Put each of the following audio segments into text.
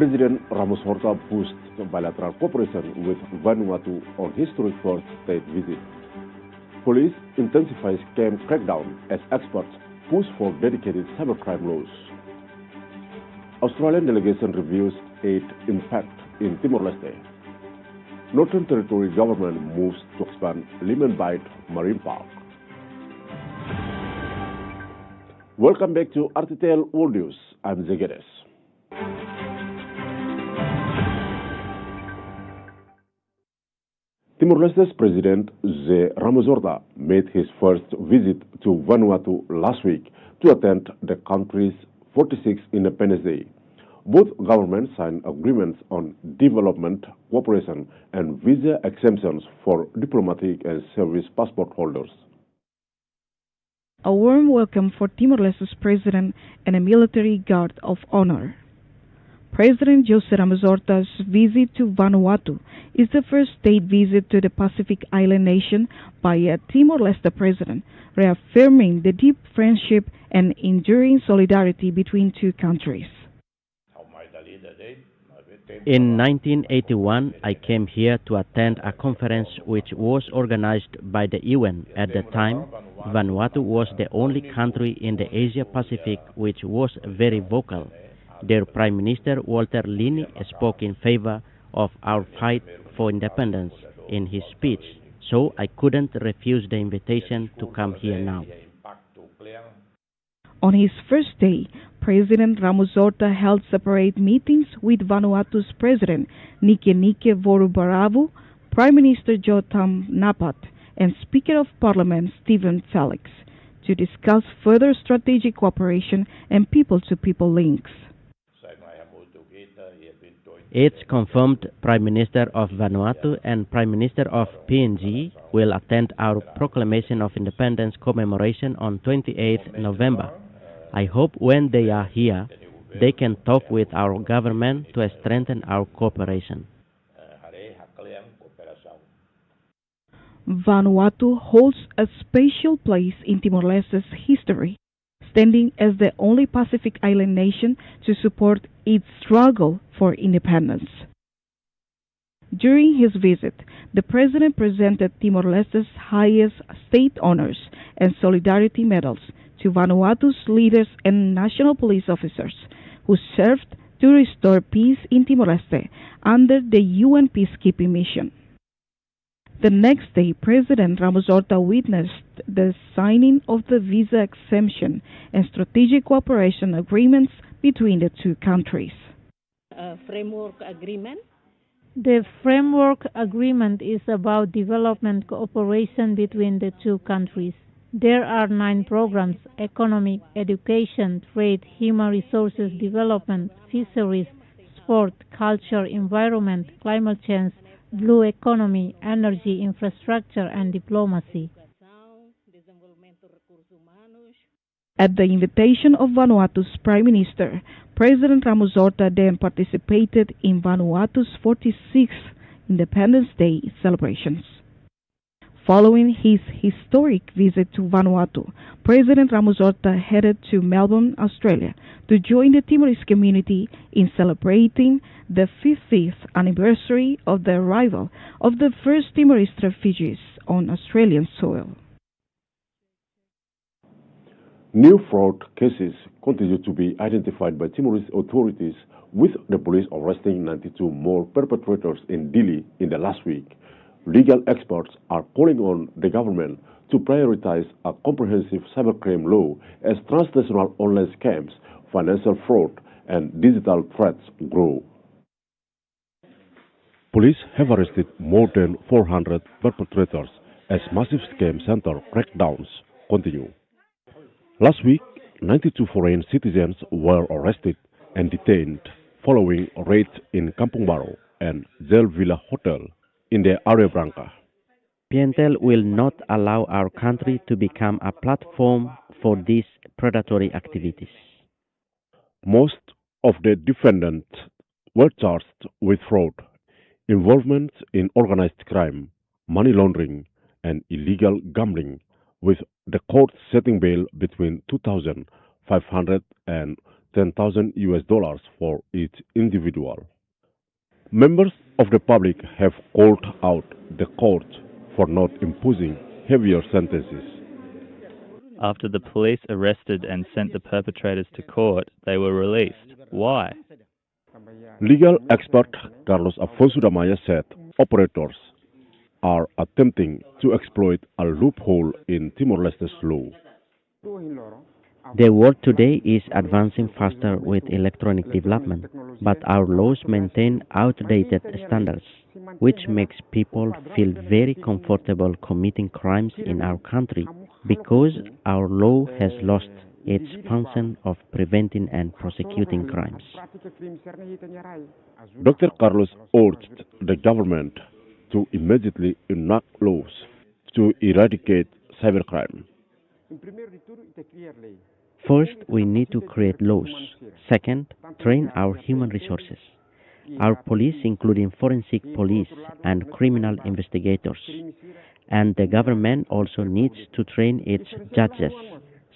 President Ramos Horta pushed bilateral cooperation with Vanuatu on historic first state visit. Police intensifies camp crackdown as experts push for dedicated cybercrime laws. Australian delegation reviews aid impact in Timor-Leste. Northern Territory government moves to expand Lemon Bight Marine Park. Welcome back to RTTL World News. I'm Zegedes. Timor-Leste's President Ramos Horta made his first visit to Vanuatu last week to attend the country's 46th Independence Day. Both governments signed agreements on development cooperation and visa exemptions for diplomatic and service passport holders. A warm welcome for Timor-Leste's president and a military guard of honor. President Jose Ramos Horta's visit to Vanuatu is the first state visit to the Pacific island nation by a Timor-Leste president, reaffirming the deep friendship and enduring solidarity between two countries. In 1981, I came here to attend a conference which was organized by the UN. At the time, Vanuatu was the only country in the Asia-Pacific which was very vocal. Their Prime Minister, Walter Lini, spoke in favor of our fight for independence in his speech, so I couldn't refuse the invitation to come here now. On his first day, President Ramos Horta held separate meetings with Vanuatu's President Nike Vorubaravu, Prime Minister Jotam Napat, and Speaker of Parliament Stephen Felix to discuss further strategic cooperation and people-to-people links. It's confirmed Prime Minister of Vanuatu and Prime Minister of PNG will attend our Proclamation of Independence commemoration on 28 November. I hope when they are here, they can talk with our government to strengthen our cooperation. Vanuatu holds a special place in Timor-Leste's history, standing as the only Pacific island nation to support its struggle for independence. During his visit, the President presented Timor-Leste's highest state honors and solidarity medals to Vanuatu's leaders and national police officers who served to restore peace in Timor-Leste under the UN peacekeeping mission. The next day, President Ramos Horta witnessed the signing of the visa exemption and strategic cooperation agreements between the two countries. Framework agreement? The framework agreement is about development cooperation between the two countries. There are 9 programs: economic, education, trade, human resources development, fisheries, sport, culture, environment, climate change, blue economy, energy, infrastructure, and diplomacy. At the invitation of Vanuatu's Prime Minister, President Ramos Horta then participated in Vanuatu's 46th Independence Day celebrations. Following his historic visit to Vanuatu, President Ramos Horta headed to Melbourne, Australia, to join the Timorese community in celebrating the 50th anniversary of the arrival of the first Timorese refugees on Australian soil. New fraud cases continue to be identified by Timorese authorities, with the police arresting 92 more perpetrators in Dili in the last week. Legal experts are calling on the government to prioritize a comprehensive cybercrime law as transnational online scams, financial fraud, and digital threats grow. Police have arrested more than 400 perpetrators as massive scam center crackdowns continue. Last week, 92 foreign citizens were arrested and detained following raids in Kampung Baru and Zel Villa Hotel in the Area Branca. PNTL will not allow our country to become a platform for these predatory activities. Most of the defendants were charged with fraud, involvement in organized crime, money laundering, and illegal gambling, with the court setting bail between $2,500 and $10,000 US for each individual. Members of the public have called out the court for not imposing heavier sentences. After the police arrested and sent the perpetrators to court, they were released. Why? Legal expert Carlos Afonso Damaya said operators are attempting to exploit a loophole in Timor-Leste's law. The world today is advancing faster with electronic development, but our laws maintain outdated standards, which makes people feel very comfortable committing crimes in our country because our law has lost its function of preventing and prosecuting crimes. Dr. Carlos urged the government to immediately enact laws to eradicate cybercrime. First, we need to create laws. Second, train our human resources. Our police, including forensic police and criminal investigators. And the government also needs to train its judges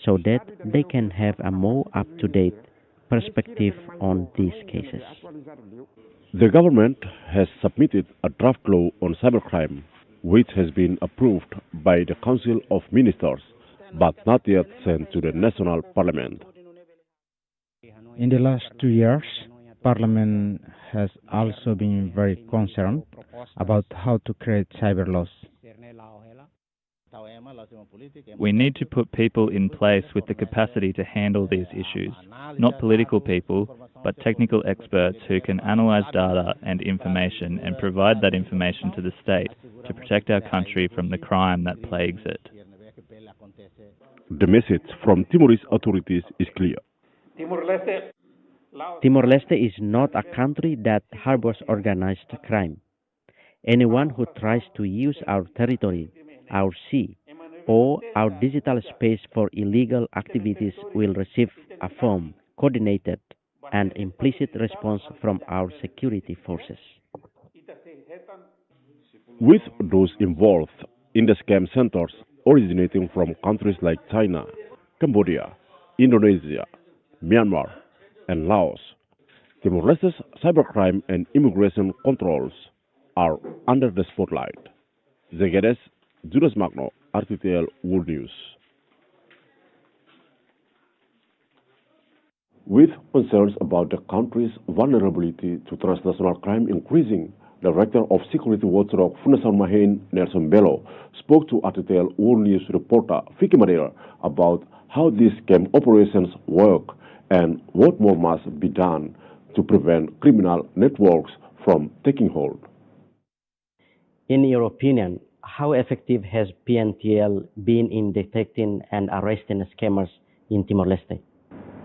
so that they can have a more up-to-date perspective on these cases. The government has submitted a draft law on cybercrime, which has been approved by the Council of Ministers, but not yet sent to the National Parliament. In the last 2 years, Parliament has also been very concerned about how to create cyber laws. We need to put people in place with the capacity to handle these issues, not political people, but technical experts who can analyze data and information and provide that information to the state to protect our country from the crime that plagues it. The message from Timorese authorities is clear. Timor-Leste is not a country that harbors organized crime. Anyone who tries to use our territory, our sea, or our digital space for illegal activities will receive a firm, coordinated, and implicit response from our security forces. With those involved in the scam centers originating from countries like China, Cambodia, Indonesia, Myanmar, and Laos, Timor-Leste's cybercrime and immigration controls are under the spotlight. Zegedes, Judas Magno, RTTL World News. With concerns about the country's vulnerability to transnational crime increasing, the Director of Security Watchdog Fundação Mahin Nelson Bello spoke to RTTL World News reporter Vicky Madeira about how these scam operations work and what more must be done to prevent criminal networks from taking hold. In your opinion, how effective has PNTL been in detecting and arresting scammers in Timor-Leste?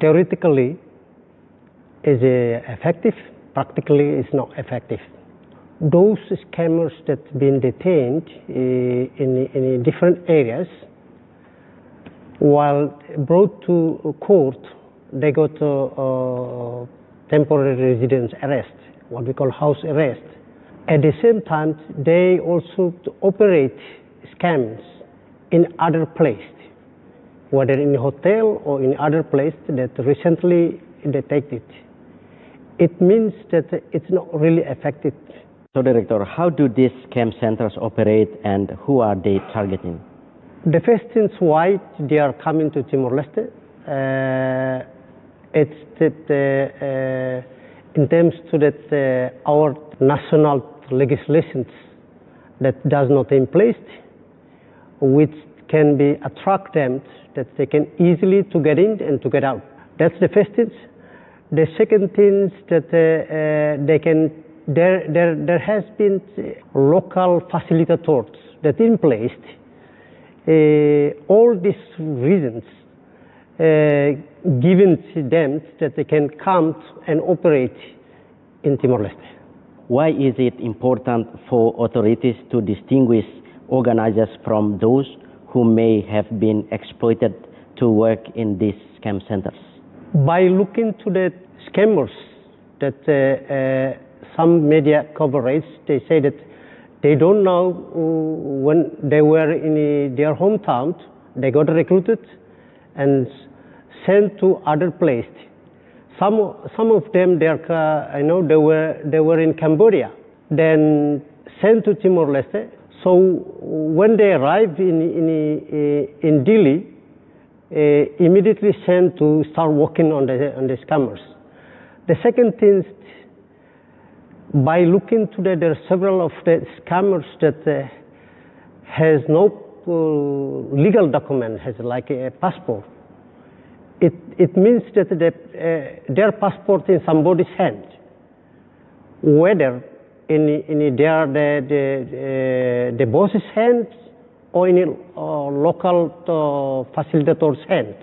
Theoretically, is effective. Practically, it's not effective. Those scammers that have been detained in different areas, while brought to court, they got temporary residence arrest, what we call house arrest. At the same time, they also operate scams in other places, whether in a hotel or in other place that recently detected. It means that it's not really effective. So, Director, how do these scam centers operate and who are they targeting? The first thing why they are coming to Timor-Leste, it's that in terms to that our national legislations that does not in place, which can be attract them that they can easily to get in and to get out. That's the first thing. The second thing is that they can there has been local facilitators that in place. All these reasons given to them that they can come and operate in Timor-Leste. Why is it important for authorities to distinguish organizers from those who may have been exploited to work in these scam centers? By looking to the scammers that some media coverage, they say that they don't know when they were in their hometown, they got recruited and sent to other places. Some of them, I know they were in Cambodia, then sent to Timor-Leste. So when they arrived in Dili, immediately sent to start working on the scammers. The second thing, by looking to there are several of the scammers that has no legal document, has like a passport. It means that their passport in somebody's hand, whether in the boss's hand or in a local facilitator's hand.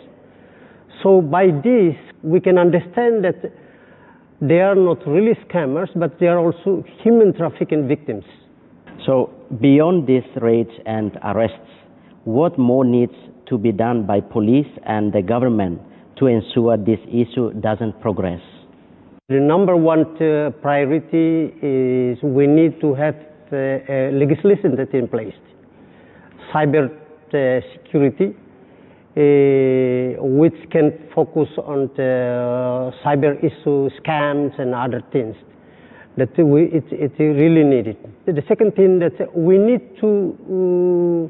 So by this, we can understand that they are not really scammers, but they are also human trafficking victims. So beyond these raids and arrests, what more needs to be done by police and the government to ensure this issue doesn't progress? The number one priority is we need to have legislation that's in place. Cyber security, which can focus on the cyber issues, scams, and other things. That it's really needed. The second thing that we need to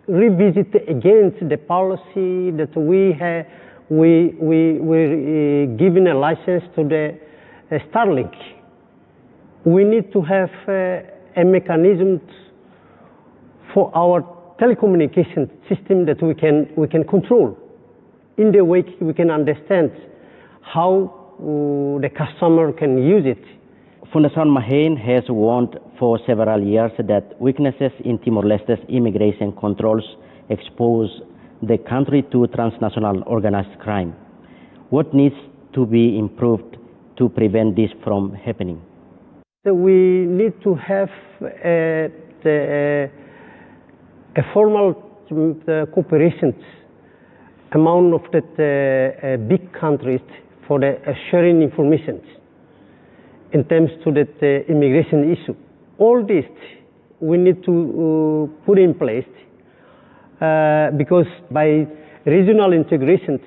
revisit against the policy that we're giving a license to the Starlink. We need to have a mechanism for our telecommunication system that we can control. In the way we can understand how the customer can use it. Fundación Mahane has warned for several years that weaknesses in Timor-Leste's immigration controls expose the country to transnational organized crime. What needs to be improved to prevent this from happening? So we need to have a formal cooperation among of the big countries for the sharing information in terms to the immigration issue. All this we need to put in place because by regional integration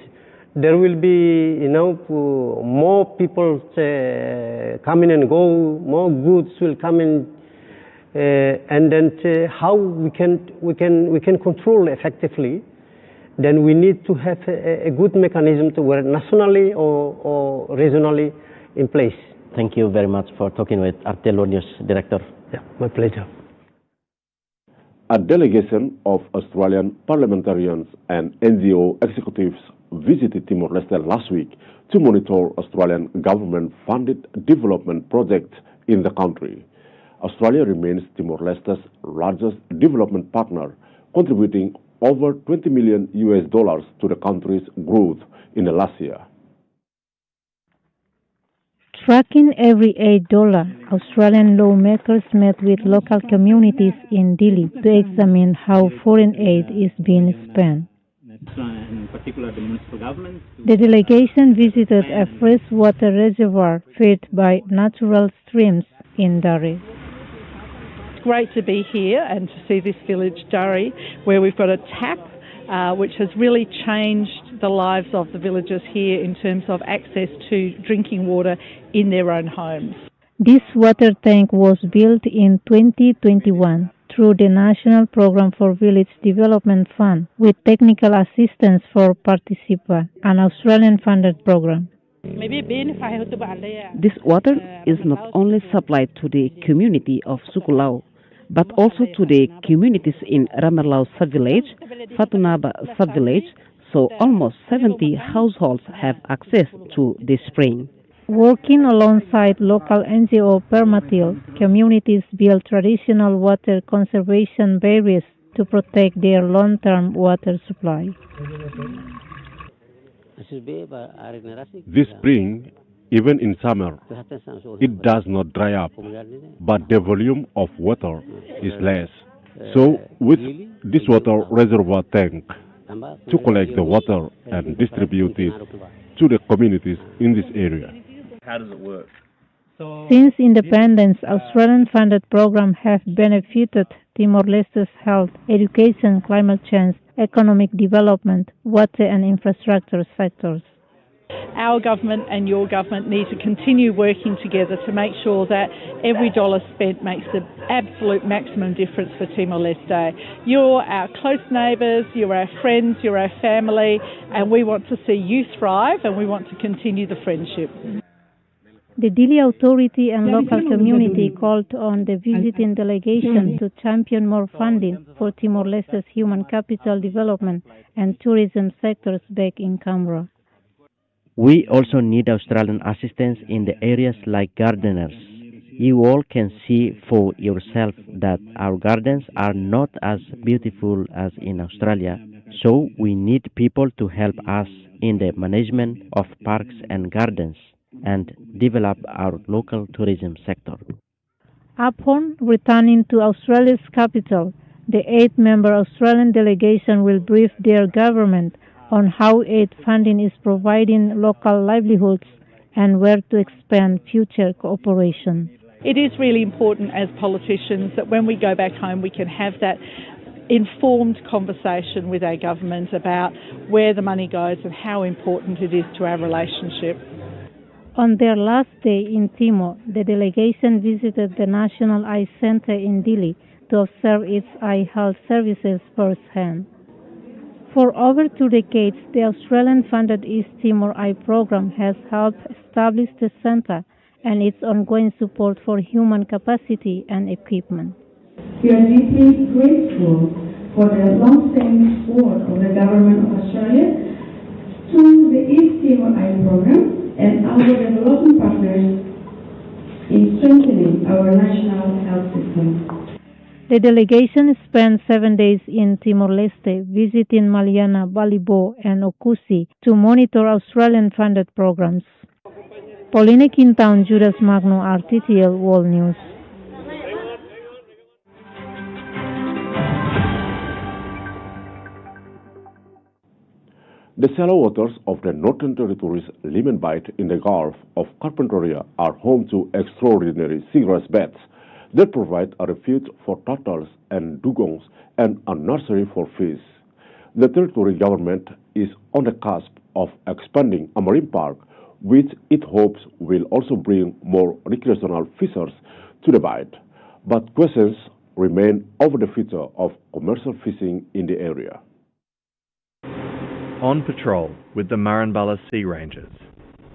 there will be more people coming and go, more goods will come in, and then how we can control effectively. Then we need to have a good mechanism to where nationally or regionally in place. Thank you very much for talking with RTTL News Director. Yeah, my pleasure. A delegation of Australian parliamentarians and NGO executives visited Timor-Leste last week to monitor Australian government-funded development projects in the country. Australia remains Timor-Leste's largest development partner, contributing over $20 million to the country's growth in the last year. Tracking every $8, Australian lawmakers met with local communities in Dili to examine how foreign aid is being spent. In particular, the municipal government. The delegation visited a freshwater reservoir fed by natural streams in Dari. It's great to be here and to see this village, Dari, where we've got a tap which has really changed the lives of the villagers here in terms of access to drinking water in their own homes. This water tank was built in 2021 through the National Program for Village Development Fund with technical assistance for participants, an Australian-funded program. This water is not only supplied to the community of Sukulau, but also to the communities in Ramelau sub-village, Fatunaba sub-village, so almost 70 households have access to this spring. Working alongside local NGO Rttl, communities build traditional water conservation barriers to protect their long-term water supply. This spring, even in summer, it does not dry up, but the volume of water is less. So, with this water reservoir tank, to collect the water and distribute it to the communities in this area. How does it work? Since independence, Australian-funded programs have benefited Timor-Leste's health, education, climate change, economic development, water and infrastructure sectors. our government and your government need to continue working together to make sure that every dollar spent makes the absolute maximum difference for Timor-Leste. You're our close neighbours, you're our friends, you're our family, and we want to see you thrive and we want to continue the friendship. The Dili Authority and local community called on the visiting delegation to champion more funding for Timor-Leste's human capital development and tourism sectors back in Canberra. We also need Australian assistance in the areas like gardeners. You all can see for yourself that our gardens are not as beautiful as in Australia, so we need people to help us in the management of parks and gardens and develop our local tourism sector. Upon returning to Australia's capital, the 8-member Australian delegation will brief their government on how aid funding is providing local livelihoods and where to expand future cooperation. It is really important as politicians that when we go back home we can have that informed conversation with our government about where the money goes and how important it is to our relationship. On their last day in Timor, the delegation visited the National Eye Centre in Dili to observe its eye health services firsthand. For over 2 decades, the Australian-funded East Timor Eye Program has helped establish the centre and its ongoing support for human capacity and equipment. We are deeply grateful for the long-standing support of the Government of Australia to the East Timor Eye Program and our development partners in strengthening our national health system. The delegation spent 7 days in Timor-Leste, visiting Maliana, Balibo, and Okusi to monitor Australian-funded programs. Pauline Quintown, Judas Magno, RTTL World News. The shallow waters of the Northern Territory's Lemon Bight in the Gulf of Carpentaria are home to extraordinary seagrass beds that provide a refuge for turtles and dugongs and a nursery for fish. The territory government is on the cusp of expanding a marine park, which it hopes will also bring more recreational fishers to the bight. But questions remain over the future of commercial fishing in the area. On patrol with the Murrumbeena Sea Rangers,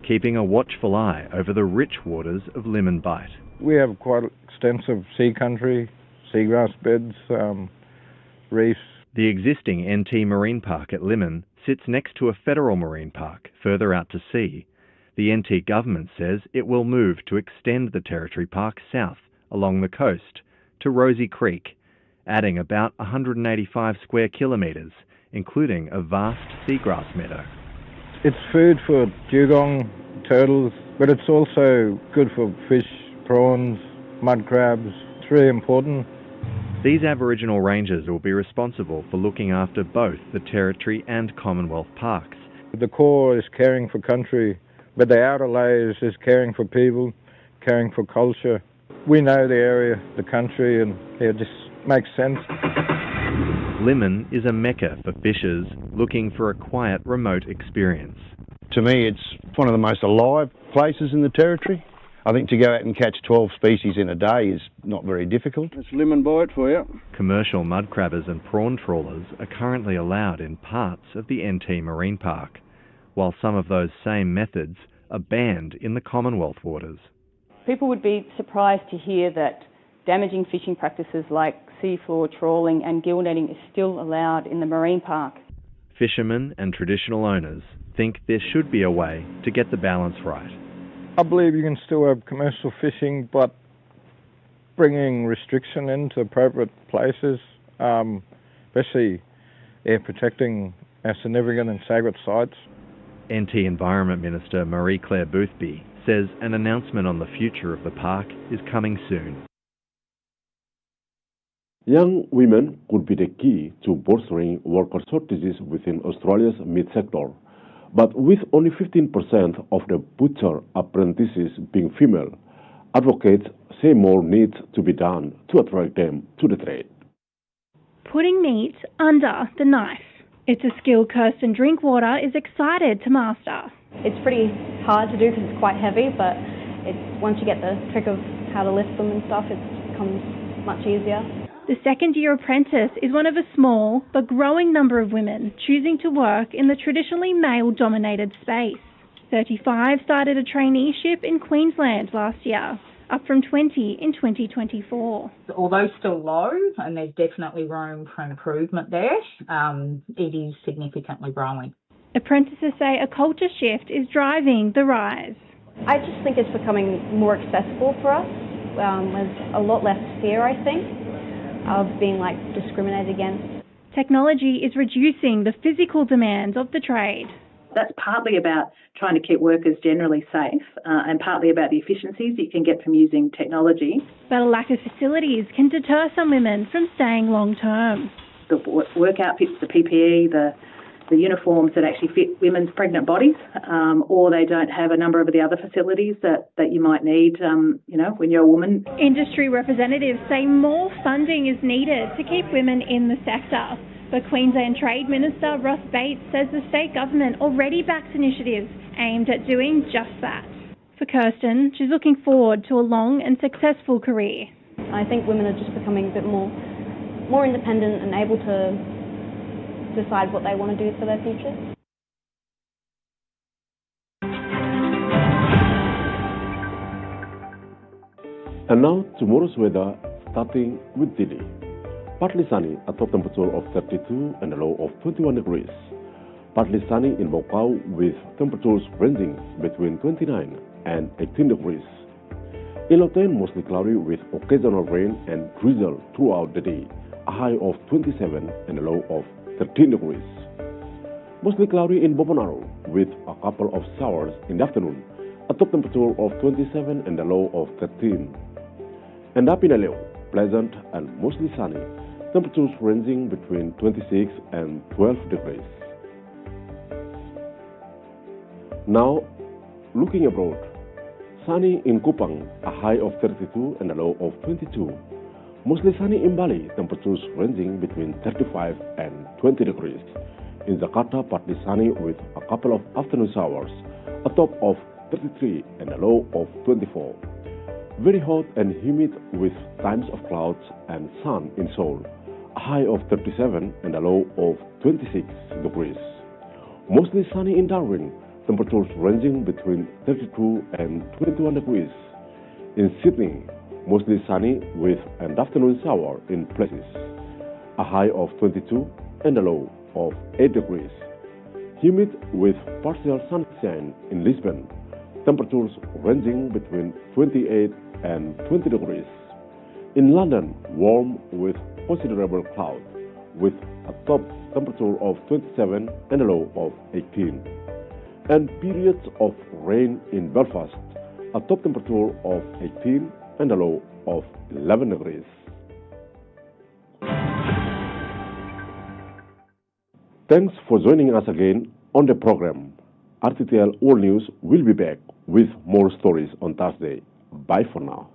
keeping a watchful eye over the rich waters of Lemon Bight. We have quite extensive sea country, seagrass beds, reefs. The existing NT Marine Park at Lemon sits next to a federal marine park further out to sea. The NT government says it will move to extend the Territory Park south along the coast to Rosie Creek, adding about 185 square kilometres, including a vast seagrass meadow. It's food for dugong, turtles, but it's also good for fish, prawns, mud crabs. It's really important. These Aboriginal rangers will be responsible for looking after both the Territory and Commonwealth parks. The core is caring for country, but the outer layers is caring for people, caring for culture. We know the area, the country, and it just makes sense. Lemon is a mecca for fishers looking for a quiet, remote experience. To me, it's one of the most alive places in the Territory. I think to go out and catch 12 species in a day is not very difficult. It's Lemon Bight for you. Commercial mud crabbers and prawn trawlers are currently allowed in parts of the NT Marine Park, while some of those same methods are banned in the Commonwealth waters. People would be surprised to hear that damaging fishing practices like seafloor trawling and gill netting is still allowed in the marine park. Fishermen and traditional owners think there should be a way to get the balance right. I believe you can still have commercial fishing, but bringing restriction into appropriate places, especially protecting our significant and sacred sites. NT Environment Minister Marie-Claire Boothby says an announcement on the future of the park is coming soon. Young women could be the key to bolstering worker shortages within Australia's meat sector. But with only 15% of the butcher apprentices being female, advocates say more needs to be done to attract them to the trade. Putting meat under the knife. It's a skill Kirsten Drinkwater is excited to master. It's pretty hard to do because it's quite heavy, but once you get the trick of how to lift them and stuff, it becomes much easier. The second-year apprentice is one of a small but growing number of women choosing to work in the traditionally male-dominated space. 35 started a traineeship in Queensland last year, up from 20 in 2024. Although still low, and there's definitely room for improvement there, it is significantly growing. Apprentices say a culture shift is driving the rise. I just think it's becoming more accessible for us. There's a lot less fear, I think, of being discriminated against. Technology is reducing the physical demands of the trade. That's partly about trying to keep workers generally safe and partly about the efficiencies you can get from using technology. But a lack of facilities can deter some women from staying long term. The work outfits, the PPE, the uniforms that actually fit women's pregnant bodies, or they don't have a number of the other facilities that you might need, when you're a woman. Industry representatives say more funding is needed to keep women in the sector. But Queensland Trade Minister Russ Bates says the state government already backs initiatives aimed at doing just that. For Kirsten, she's looking forward to a long and successful career. I think women are just becoming a bit more independent and able to decide what they want to do for their future. And now tomorrow's weather, starting with Dili. Partly sunny, a top temperature of 32 and a low of 21 degrees. Partly sunny in Bokau with temperatures ranging between 29 and 18 degrees. In Loten, mostly cloudy with occasional rain and drizzle throughout the day, a high of 27 and a low of 13 degrees. Mostly cloudy in Boponaro with a couple of showers in the afternoon, a top temperature of 27 and a low of 13. And up in Aleo, pleasant and mostly sunny, temperatures ranging between 26 and 12 degrees. Now, looking abroad, sunny in Kupang, a high of 32 and a low of 22. Mostly sunny in Bali, temperatures ranging between 35 and 20 degrees. In Jakarta, partly sunny with a couple of afternoon showers, a top of 33 and a low of 24. Very hot and humid with times of clouds and sun in Seoul, a high of 37 and a low of 26 degrees. Mostly sunny in Darwin, temperatures ranging between 32 and 21 degrees. In Sydney, mostly sunny with an afternoon shower in places, a high of 22 and a low of 8 degrees. Humid with partial sunshine in Lisbon, temperatures ranging between 28 and 20 degrees. In London, warm with considerable cloud, with a top temperature of 27 and a low of 18. And periods of rain in Belfast, a top temperature of 18 and a low of 11 degrees. Thanks for joining us again on the program. RTTL World News will be back with more stories on Thursday. Bye for now.